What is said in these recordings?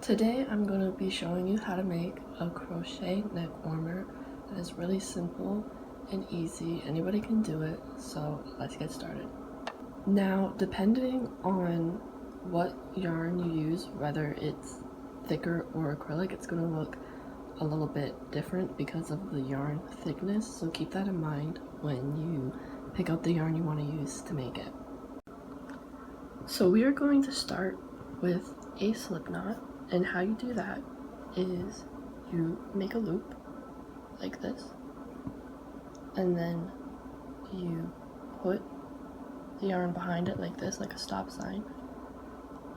Today I'm going to be showing you how to make a crochet neck warmer that is really simple and easy. Anybody can do it, so let's get started. Now, depending on what yarn you use, whether it's thicker or acrylic, it's going to look a little bit different because of the yarn thickness, so keep that in mind when you pick out the yarn you want to use to make it. So we are going to start with a slip knot, and how you do that is you make a loop like this, and then you put the yarn behind it like this, like a stop sign.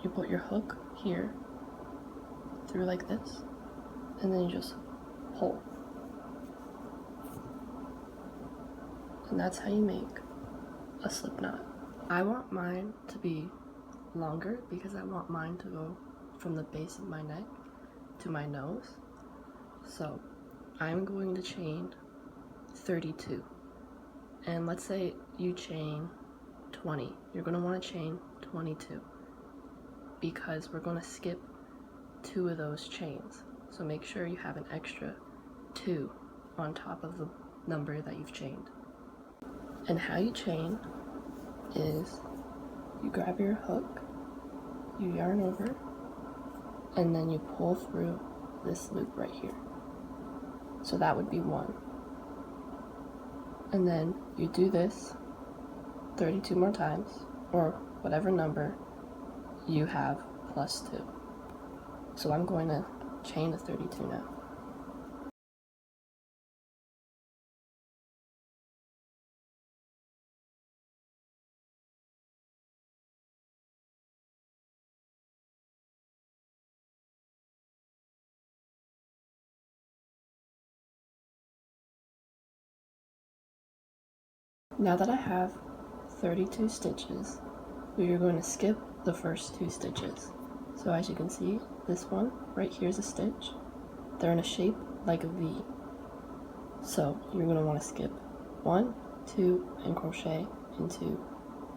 You put your hook here through like this, and then you just pull. And that's how you make a slip knot. I want mine to be longer because I want mine to go from the base of my neck to my nose. So I'm going to chain 32. And let's say you chain 20. You're going to want to chain 22 because we're going to skip 2 of those chains. So make sure you have an extra 2 on top of the number that you've chained. And how you chain is you grab your hook, you yarn over, and then you pull through this loop right here. So that would be 1. And then you do this 32 more times, or whatever number you have plus 2. So I'm going to chain the 32 now. Now that I have 32 stitches, we are going to skip the first 2 stitches. So as you can see, this one right here is a stitch. They're in a shape like a V. So you're going to want to skip 1, 2, and crochet into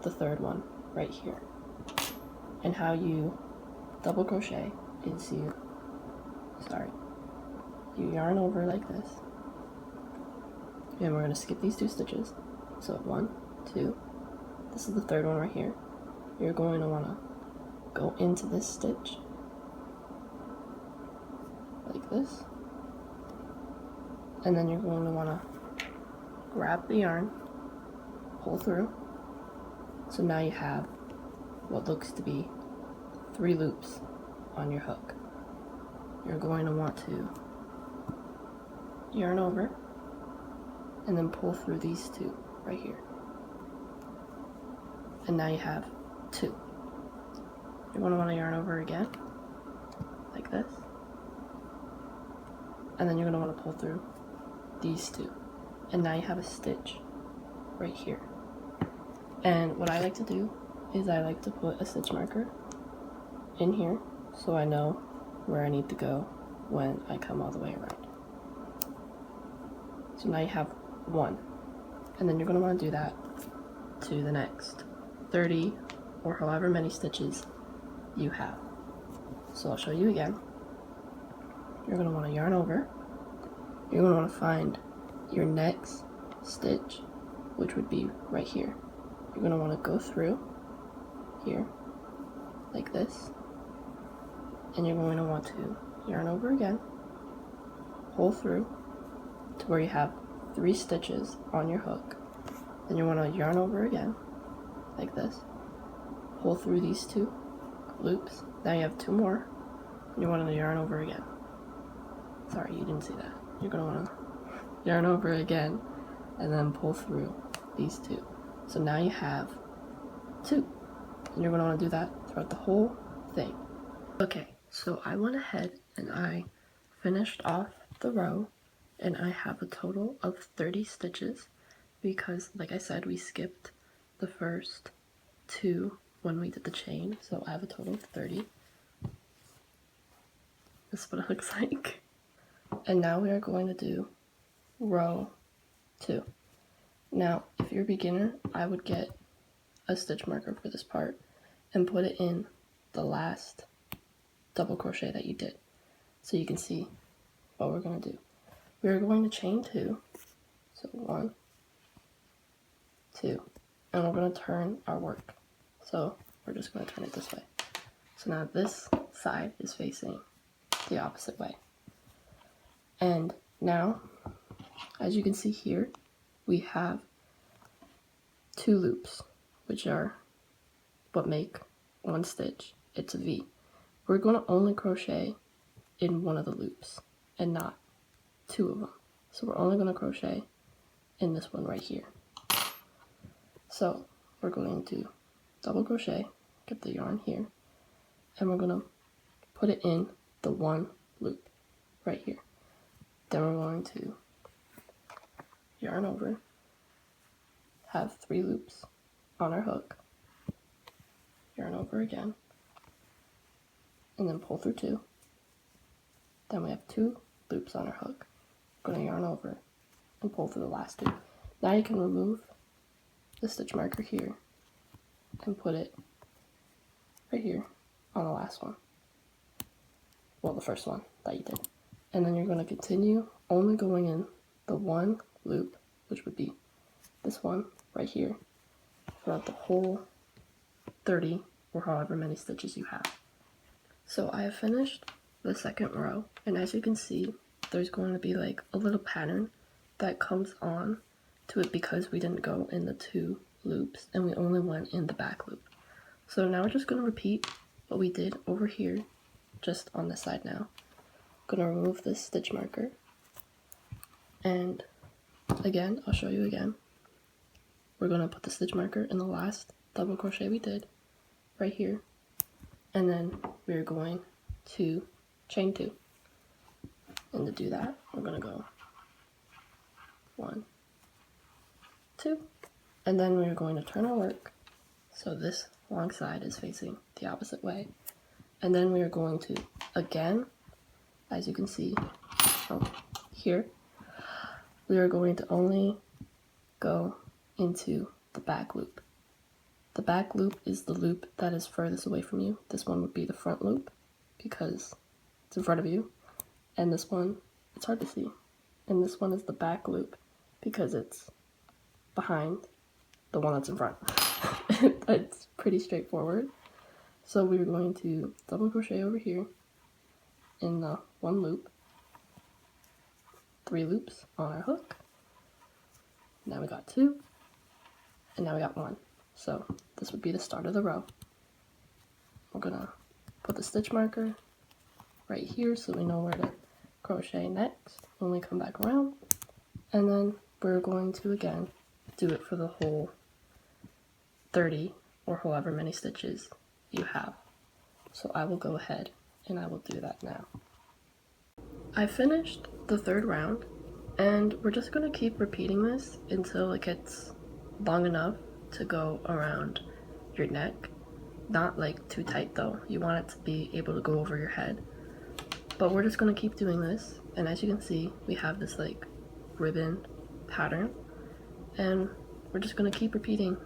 the 3rd one right here. And how you double crochet is you yarn over like this. And we're going to skip these 2 stitches. So 1, 2, this is the 3rd one right here. You're going to want to go into this stitch like this, and then you're going to want to grab the yarn, pull through. So now you have what looks to be 3 loops on your hook. You're going to want to yarn over and then pull through these 2 right here. And now you have 2. You're going to want to yarn over again, like this. And then you're going to want to pull through these 2. And now you have a stitch right here. And what I like to do is I like to put a stitch marker in here so I know where I need to go when I come all the way around. So now you have 1. And then you're going to want to do that to the next 30 or however many stitches you have. So I'll show you again. You're going to want to yarn over. You're going to want to find your next stitch, which would be right here. You're going to want to go through here like this, and you're going to want to yarn over again, pull through to where you have 3 stitches on your hook. Then you want to yarn over again like this, pull through these 2 loops. Now you have 2 more, and you want to yarn over again. Sorry, you didn't see that. You're going to want to yarn over again and then pull through these 2. So now you have 2, and you're going to want to do that throughout the whole thing. Okay, so I went ahead and I finished off the row, and I have a total of 30 stitches because, like I said, we skipped the first 2 when we did the chain, so I have a total of 30. This is what it looks like. And now we are going to do row 2. Now, if you're a beginner, I would get a stitch marker for this part and put it in the last double crochet that you did. So you can see what we're going to do. We're going to chain 2, so 1, 2, and we're going to turn our work. So we're just going to turn it this way. So now this side is facing the opposite way. And now, as you can see here, we have 2 loops, which are what make one stitch. It's a V. We're going to only crochet in one of the loops and not 2 of them. So we're only going to crochet in this one right here. So we're going to double crochet, get the yarn here, and we're going to put it in the one loop right here. Then we're going to yarn over, have 3 loops on our hook, yarn over again, and then pull through 2. Then we have 2 loops on our hook. We're going to yarn over and pull through the last 2. Now you can remove the stitch marker here and put it right here on the last one. Well, the first one that you did. And then you're going to continue only going in the one loop, which would be this one right here, throughout the whole 30 or however many stitches you have. So I have finished the second row, and as you can see, there's going to be like a little pattern that comes on to it because we didn't go in the 2 loops and we only went in the back loop. So now we're just going to repeat what we did over here, just on this side now. I'm going to remove this stitch marker, and again, I'll show you again. We're going to put the stitch marker in the last double crochet we did right here, and then we're going to chain 2. And to do that, we're going to go 1, 2, and then we're going to turn our work so this long side is facing the opposite way, and then we are going to, again, as you can see from here, we are going to only go into the back loop. The back loop is the loop that is furthest away from you. This one would be the front loop because it's in front of you, and this one, it's hard to see, and this one is the back loop because it's behind the one that's in front. It's pretty straightforward. So we're going to double crochet over here in the one loop, 3 loops on our hook. Now we got 2, and now we got 1. So this would be the start of the row. We're gonna put the stitch marker right here so we know where to crochet next when we come back around, and then we're going to again do it for the whole 30 or however many stitches you have. So I will go ahead and I will do that now. I finished the 3rd round, and we're just going to keep repeating this until it gets long enough to go around your neck. Not like too tight though, you want it to be able to go over your head. But we're just going to keep doing this, and as you can see, we have this like ribbon pattern, and we're just going to keep repeating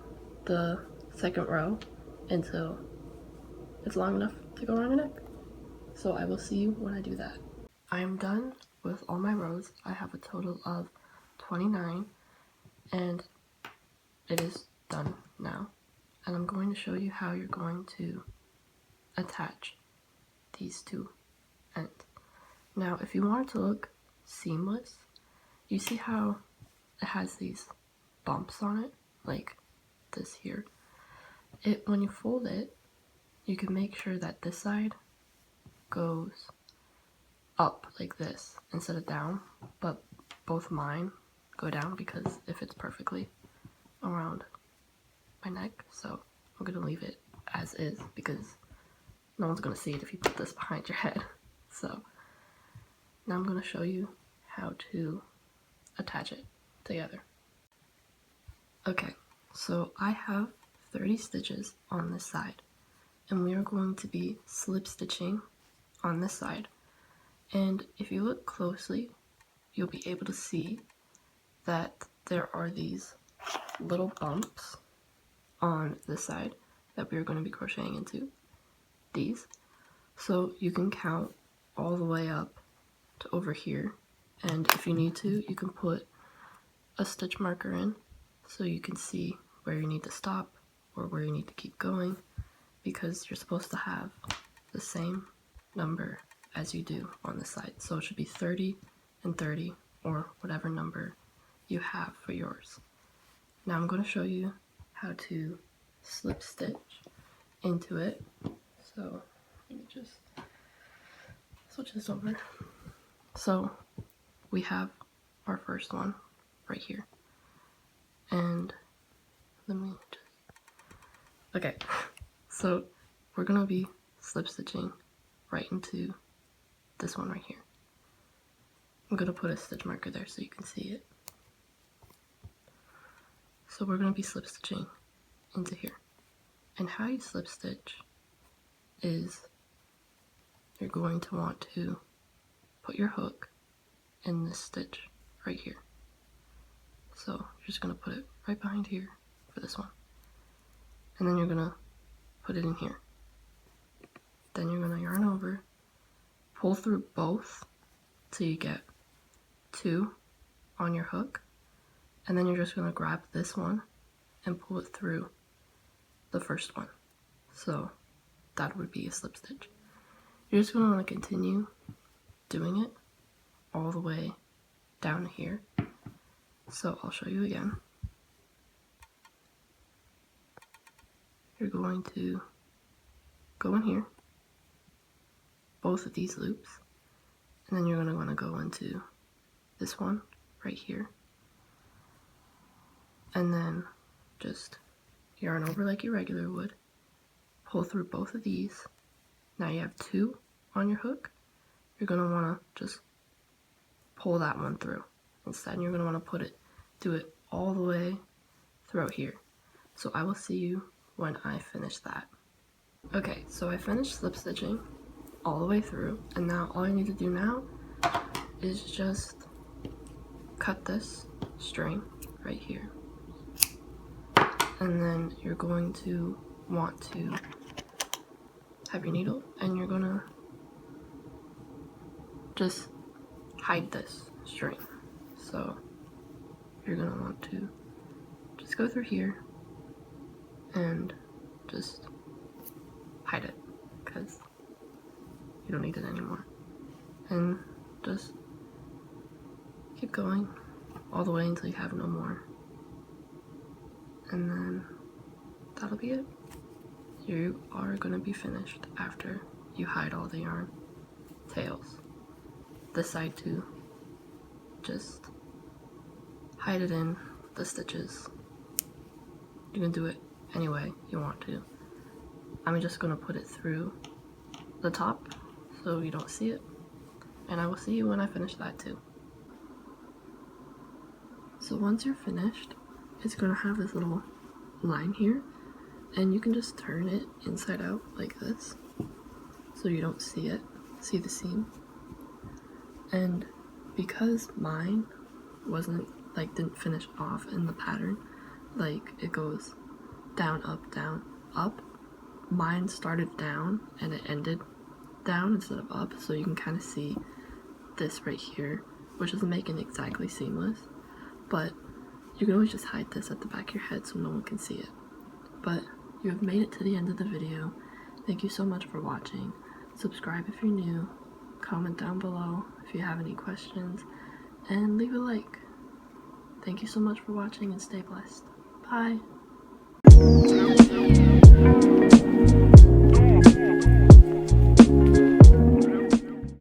the 2nd row until it's long enough to go around your neck. So I will see you when I do that. I am done with all my rows. I have a total of 29, and it is done now. And I'm going to show you how you're going to attach these 2 ends. Now, if you want it to look seamless, you see how it has these bumps on it, like this here. When you fold it, you can make sure that this side goes up like this instead of down, but both mine go down because it fits perfectly around my neck. So I'm gonna leave it as is because no one's gonna see it if you put this behind your head. So now I'm gonna show you how to attach it together. Okay, so I have 30 stitches on this side, and we are going to be slip stitching on this side. And if you look closely, you'll be able to see that there are these little bumps on this side, that we are going to be crocheting into, these. So you can count all the way up to over here, and if you need to, you can put a stitch marker in so you can see where you need to stop or where you need to keep going, because you're supposed to have the same number as you do on the side. So it should be 30 and 30, or whatever number you have for yours. Now I'm going to show you how to slip stitch into it. So let me just switch this over. So we have our first one right here, and let me just, okay, so we're gonna be slip stitching right into this one right here. I'm gonna put a stitch marker there so you can see it. So we're gonna be slip stitching into here, and how you slip stitch is you're going to want to put your hook in this stitch right here. So you're just going to put it right behind here for this one. And then you're going to put it in here. Then you're going to yarn over, pull through both till you get 2 on your hook. And then you're just going to grab this one and pull it through the first one. So that would be a slip stitch. You're just going to want to continue doing it all the way down here. So I'll show you again. You're going to go in here, both of these loops, and then you're going to want to go into this one right here, and then just yarn over like you regular would, pull through both of these. Now you have 2 on your hook. You're going to want to just pull that one through instead, and you're going to want to do it all the way throughout here. So I will see you when I finish that. Okay, so I finished slip stitching all the way through, and now all I need to do now is just cut this string right here, and then you're going to want to have your needle, and you're gonna just hide this string. So you're gonna want to just go through here and just hide it, because you don't need it anymore. And just keep going all the way until you have no more, and then that'll be it. You are going to be finished after you hide all the yarn tails. This side too, just hide it in the stitches. You can do it any way you want to. I'm just going to put it through the top so you don't see it, and I will see you when I finish that too. So once you're finished, it's going to have this little line here, and you can just turn it inside out like this so you don't see it, see the seam. And because mine wasn't, like, didn't finish off in the pattern, like it goes down, up, mine started down and it ended down instead of up, so you can kind of see this right here, which doesn't make it exactly seamless, but you can always just hide this at the back of your head so no one can see it. But you have made it to the end of the video. Thank you so much for watching. Subscribe if you're new, comment down below if you have any questions, and leave a like. Thank you so much for watching, and stay blessed. Bye!